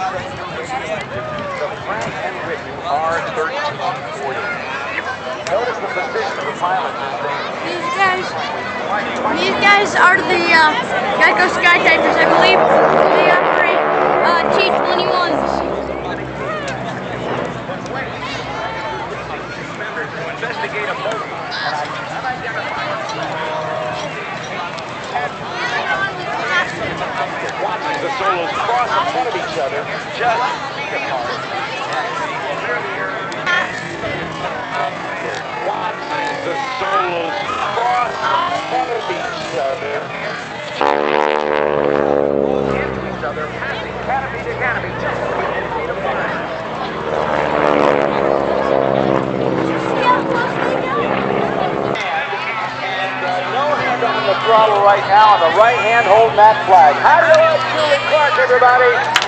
The Frank and Ricky R1340. Notice the position of the pilots as These guys are the Geico skydivers, I believe. They operate T-21s. to investigate a boat watching the solos cross in front of each other, just feet apart. Watching the solos cross in front of each other, into each other, passing canopy to canopy, just 15 feet apart. No hand on the throttle right now, and the right hand holding that flag. How do you like Julie Clark, everybody?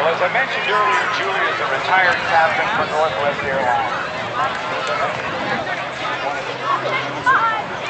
Well, as I mentioned earlier, Julie is a retired captain for Northwest Airlines.